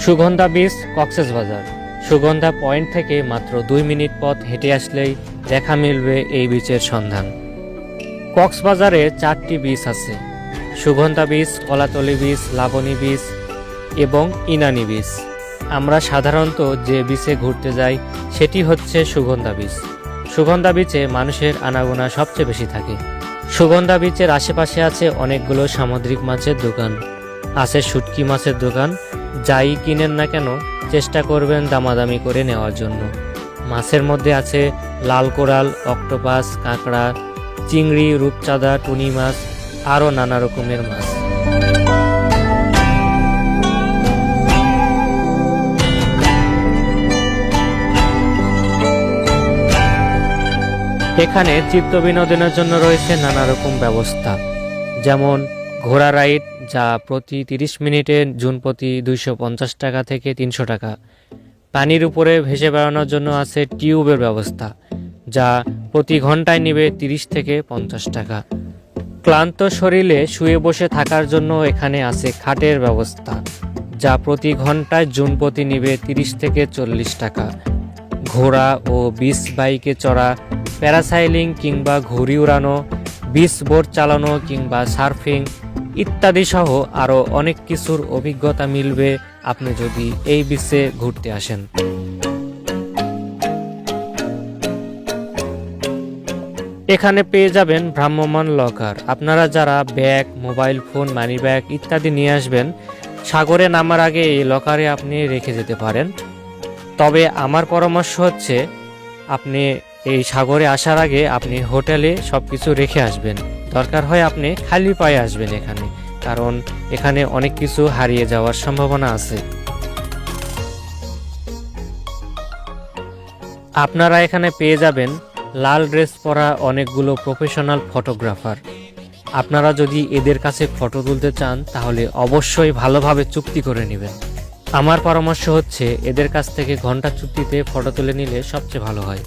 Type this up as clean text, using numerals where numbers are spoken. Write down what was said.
Sugandha beach, Cox's Bazar. Sugandha point থেকে মাত্র 2 minute পথ হেঁটে আসলেই দেখা মিলবে এই বিচের সন্ধান। কক্সবাজারে 4টি বিচ আছে: Sugandha beach, Kolatoli beach, Laboni beach এবং ইনানি বিচ। আমরা সাধারণত যে বিচে ঘুরতে যাই সেটি হচ্ছে সুগন্ধা বিচ। সুগন্ধা বিচে মানুষের আনাগোনা সবচেয়ে বেশি থাকে। সুগন্ধা বিচের আশেপাশে আছে অনেকগুলো সামুদ্রিক মাছের দোকান, আছে শুটকি মাছের দোকান। যাই কিনেন না কেন চেষ্টা করবেন দামাদামি করে নেওয়ার জন্য। মাছের মধ্যে আছে লাল কোরাল, অক্টোপাস, কাঁকড়া, চিংড়ি, রূপচাঁদা, টুনি মাছ, আরও নানা রকমের মাছ। এখানে চিত্ত বিনোদনের জন্য রয়েছে নানা রকম ব্যবস্থা, যেমন ঘোড়া রাইড, যা প্রতি 30 মিনিটে জনপ্রতি 250 টাকা থেকে 300 টাকা। পানির উপরে ভেসে বেড়ানোর জন্য আছে টিউবের ব্যবস্থা, যা প্রতি ঘন্টায় নেবে 30 থেকে 50 টাকা। ক্লান্ত শরীরে শুয়ে বসে থাকার জন্য এখানে আছে খাটের ব্যবস্থা, যা প্রতি ঘন্টায় জনপ্রতি নেবে 30 থেকে 40 টাকা। ঘোড়া ও বিচ বাইকে চড়া, প্যারাসাইলিং কিংবা ঘুড়ি উড়ানো, বিচ বোট চালানো কিংবা সার্ফিং ইত্যাদি সহ আরও অনেক কিছুর অভিজ্ঞতা মিলবে আপনি যদি এই বিচে ঘুরতে আসেন। এখানে পেয়ে যাবেন ভ্রাম্যমাণ লকার। আপনারা যারা bag, mobile phone, money bag ইত্যাদি নিয়ে আসবেন, সাগরে নামার আগে এই লকারে আপনি রেখে যেতে পারেন। তবে আমার পরামর্শ হচ্ছে আপনি এই সাগরে আসার আগে আপনি হোটেলে সবকিছু রেখে আসবেন। দরকার হয় আপনি খালি পায়ে আসবেন এখানে, কারণ এখানে অনেক কিছু হারিয়ে যাওয়ার সম্ভাবনা আছে। আপনারা এখানে পেয়ে যাবেন লাল ড্রেস পরা অনেকগুলো প্রফেশনাল ফটোগ্রাফার। আপনারা যদি এদের কাছে ফটো তুলতে চান তাহলে অবশ্যই ভালোভাবে চুক্তি করে নেবেন। আমার পরামর্শ হচ্ছে এদের কাছ থেকে ঘন্টা চুক্তিতে ফটো তুলে নিলে সবচেয়ে ভালো হয়।